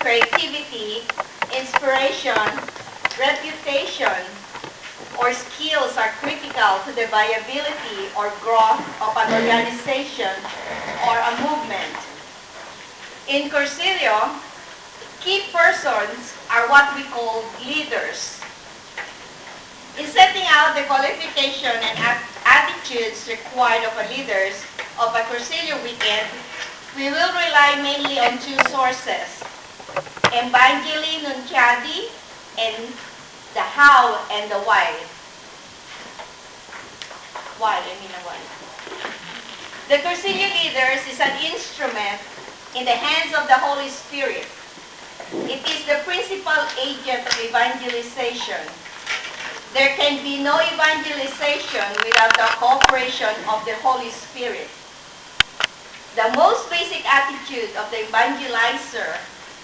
creativity, inspiration, reputation, or skills are critical to the viability or growth of an organization or a movement. In Cursillo, key persons are what we call leaders. In setting out the qualification and attitudes required of a leaders of a Cursillo weekend, we will rely mainly on two sources, Evangelii Nunciadi and the how and the why. Why? The Cursillo leaders is an instrument in the hands of the Holy Spirit. It is the principal agent of evangelization. There can be no evangelization without the cooperation of the Holy Spirit. The most basic attitude of the evangelizer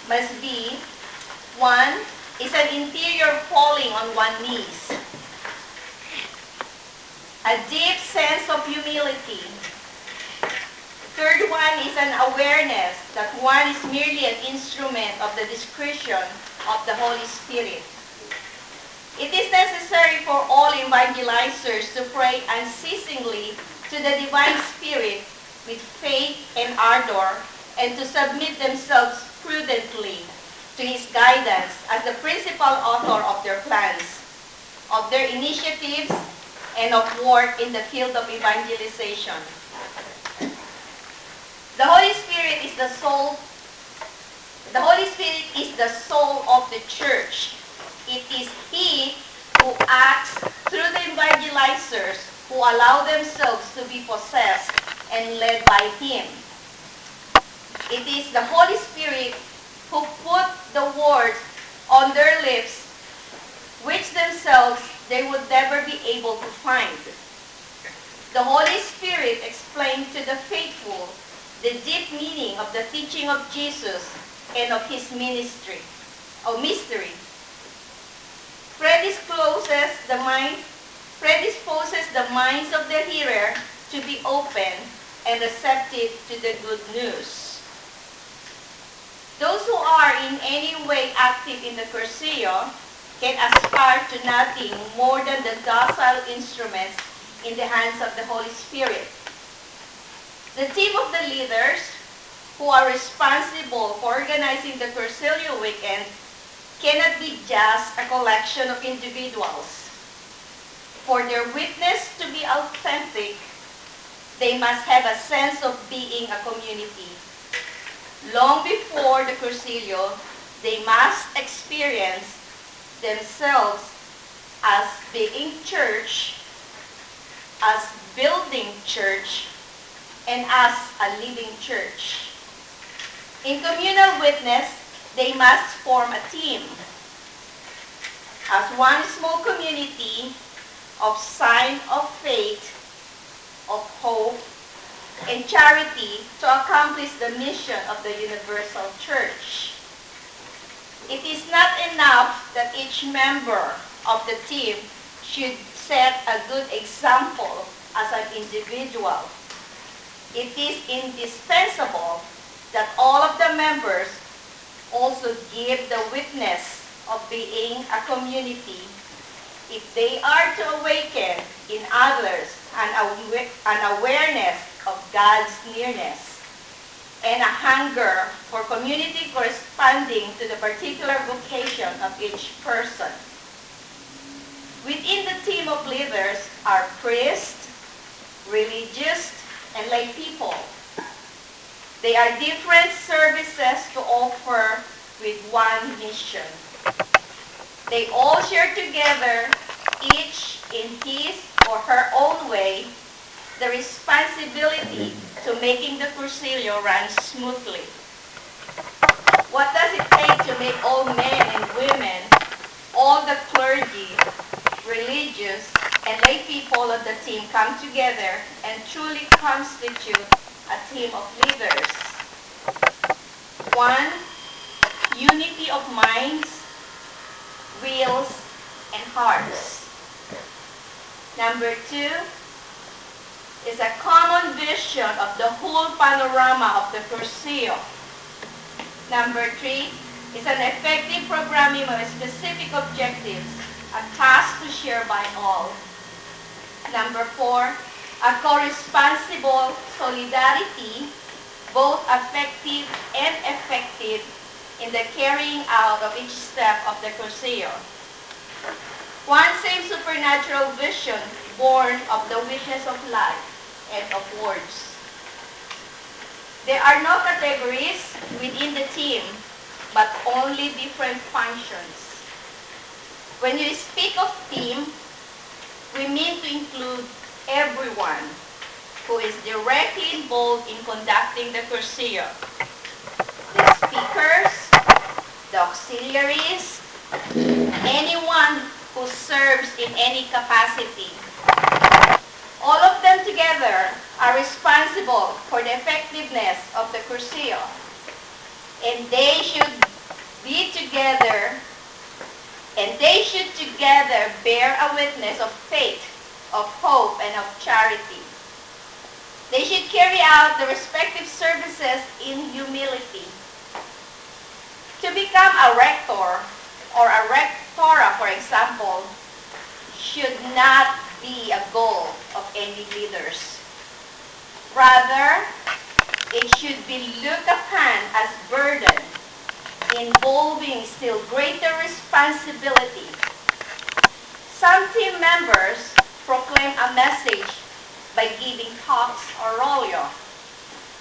must be, 1, is an interior falling on one's knees, a deep sense of humility. Third one is an awareness that one is merely an instrument of the discretion of the Holy Spirit. It is necessary for all evangelizers to pray unceasingly to the Divine Spirit with faith and ardor, and to submit themselves prudently to His guidance as the principal author of their plans, of their initiatives, and of work in the field of evangelization. The Holy Spirit is the soul. The Holy Spirit is the soul of the church. It is He who acts through the evangelizers who allow themselves to be possessed and led by Him. It is the Holy Spirit who put the words on their lips which themselves they would never be able to find. The Holy Spirit explained to the faithful the deep meaning of the teaching of Jesus and of His mystery. Predisposes the minds of the hearer to be open and receptive to the good news. Those who are in any way active in the Cursillo can aspire to nothing more than the docile instruments in the hands of the Holy Spirit. The team of the leaders who are responsible for organizing the Cursillo weekend cannot be just a collection of individuals. For their witness to be authentic, they must have a sense of being a community. Long before the Cursillo, they must experience themselves as being church, as building church, and as a living church. In communal witness, they must form a team as one small community of sign of faith, of hope, and charity to accomplish the mission of the universal church. It is not enough that each member of the team should set a good example as an individual. It is indispensable that all of the members also give the witness of being a community if they are to awaken in others an awareness of God's nearness and a hunger for community corresponding to the particular vocation of each person. Within the team of leaders are priests, religious, and lay people. They are different services to offer with one mission. They all share together, each in his or her own way, the responsibility to making the Cursillo run smoothly. What does it take to make all men and women, all the clergy, religious, and lay people of the team come together and truly constitute a team of leaders? 1. Unity of minds, wills, and hearts. Number 2 is a common vision of the whole panorama of the Cursillo. Number 3, is an effective programming of specific objectives, a task to share by all. Number 4, a co-responsible solidarity, both effective and effective in the carrying out of each step of the Cursillo. One same supernatural vision born of the witness of life and of words. There are no categories within the team, but only different functions. When you speak of team, we mean to include everyone who is directly involved in conducting the Cursillo. The speakers, the auxiliaries, anyone who serves in any capacity. All of them together are responsible for the effectiveness of the Cursillo, and they should be together, and they should together bear a witness of faith, of hope, and of charity. They should carry out the respective services in humility. To become a rector or a rectora, for example, should not be a goal of any leaders. Rather, it should be looked upon as burden, involving still greater responsibility. Some team members proclaim a message by giving talks or rollo,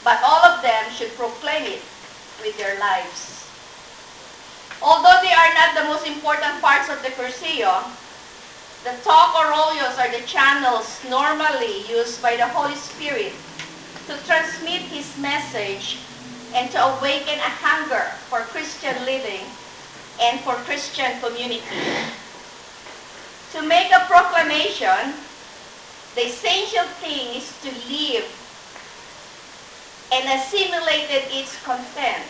but all of them should proclaim it with their lives. Although they are not the most important parts of the Cursillo, the talk or rollos are the channels normally used by the Holy Spirit to transmit His message and to awaken a hunger for Christian living and for Christian community. To make a proclamation, the essential thing is to live and assimilate its content.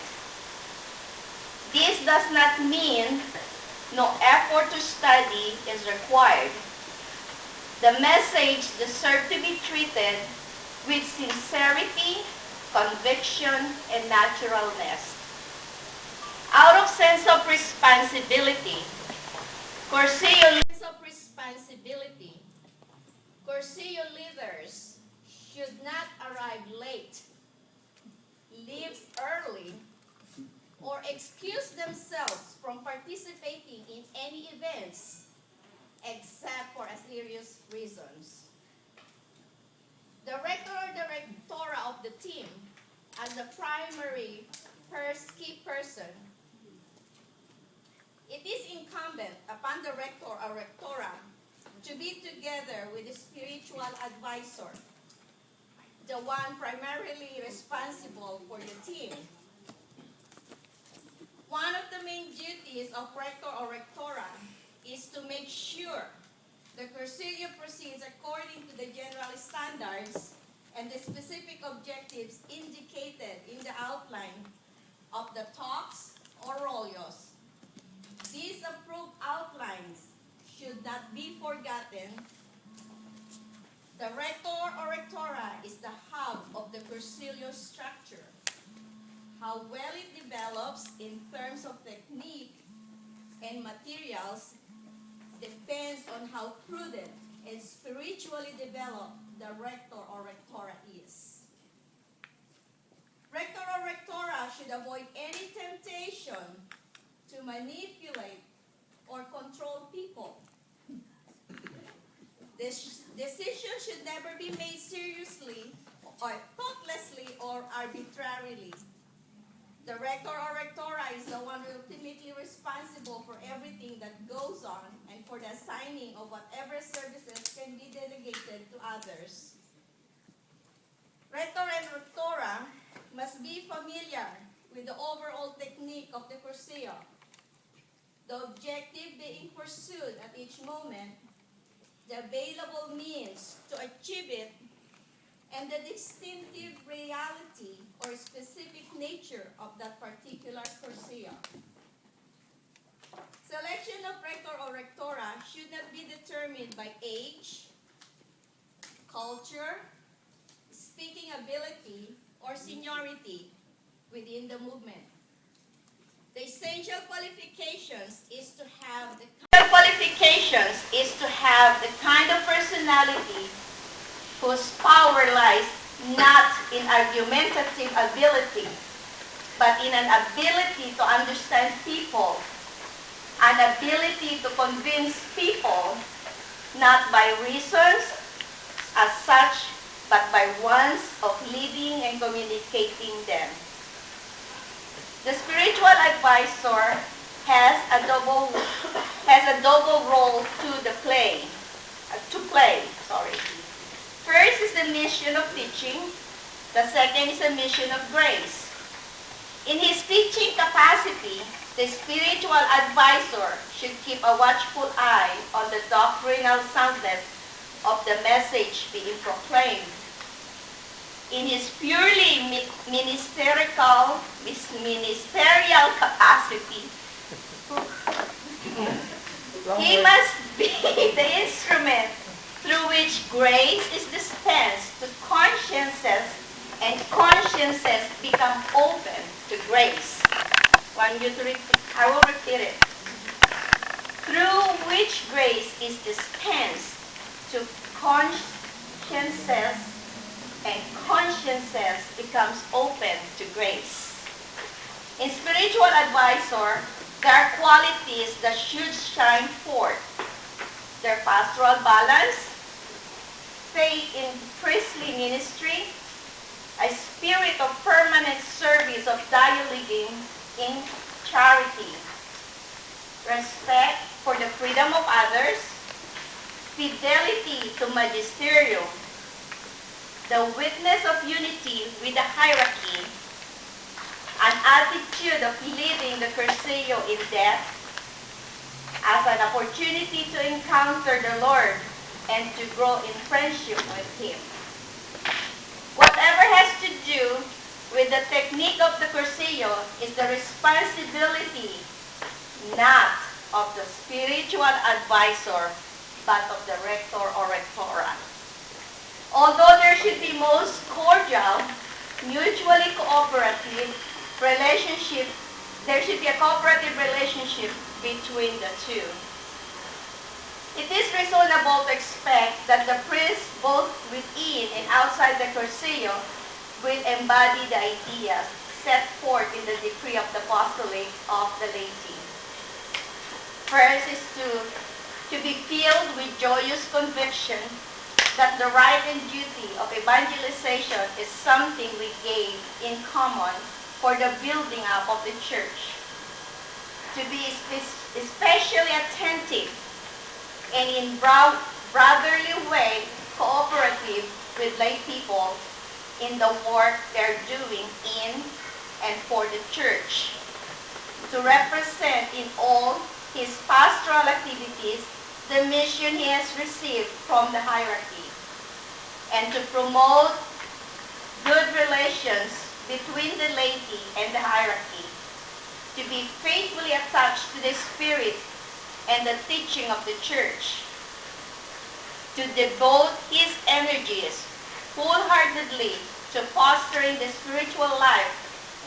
This does not mean no effort to study is required. The message deserves to be treated with sincerity, conviction, and naturalness. Out of sense of responsibility, Cursillo leaders should not arrive late, leave early, or excuse themselves from participating in any events except for serious reasons. The rector or the rectora of the team, as the primary key person, it is incumbent upon the rector or rectora to be together with the spiritual advisor, the one primarily responsible for the team. One of the main duties of rector or rectora is to make sure the Cursillo proceeds according to the general standards and the specific objectives indicated in the outline of the talks or rollos. These approved outlines should not be forgotten. The rector or rectora is the hub of the Cursillo structure. How well it develops in terms of technique and materials depends on how prudent and spiritually developed the rector or rectora is. Rector or rectora should avoid any temptation to manipulate or control people. This decision should never be made seriously or thoughtlessly or arbitrarily. The rector or rectora is the one ultimately responsible for everything that goes on and for the assigning of whatever services can be delegated to others. Rector and rectora must be familiar with the overall technique of the Cursillo, the objective being pursued at each moment, the available means to achieve it, and the distinctive reality or specific nature of that particular Cursillo. Selection of rector or rectora should not be determined by age, culture, speaking ability, or seniority within the movement. The essential qualifications is to have the kind of personality whose power lies not in argumentative ability, but in an ability to understand people, an ability to convince people, not by reasons as such, but by ones of leading and communicating them. The spiritual advisor has a double role to play. First is the mission of teaching. The second is a mission of grace. In his teaching capacity, the spiritual advisor should keep a watchful eye on the doctrinal soundness of the message being proclaimed. In his purely ministerial capacity, he must be the instrument through which grace is dispensed to consciences, and consciences become open to grace. I will repeat it. Through which grace is dispensed to consciences, and consciences becomes open to grace. In spiritual advisor, there are qualities that should shine forth. Their pastoral balance, faith in priestly ministry, a spirit of permanent service of dialoguing in charity, respect for the freedom of others, fidelity to magisterium, the witness of unity with the hierarchy, an attitude of living the Cursillo in death as an opportunity to encounter the Lord and to grow in friendship with Him. Whatever has to do with the technique of the Cursillo is the responsibility not of the spiritual advisor, but of the rector or rectora. Although there should be most cordial, mutually cooperative relationship, there should be a cooperative relationship between the two. It is reasonable to expect that the priests, both within and outside the Cursillo, will embody the ideas set forth in the decree of the apostolate of the laity. First is to be filled with joyous conviction that the right and duty of evangelization is something we gain in common for the building up of the church. To be especially attentive and in brotherly way cooperative with lay people in the work they're doing in and for the church. To represent in all his pastoral activities the mission he has received from the hierarchy, and to promote good relations between the laity and the hierarchy, to be faithfully attached to the spirit and the teaching of the church, to devote his energies wholeheartedly to fostering the spiritual life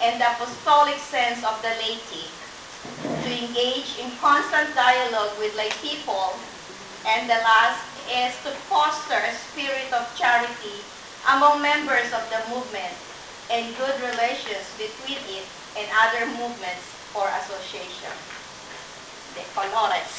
and the apostolic sense of the laity, to engage in constant dialogue with lay people, and the last is to foster a spirit of charity among members of the movement and good relations between it and other movements or associations. De colores.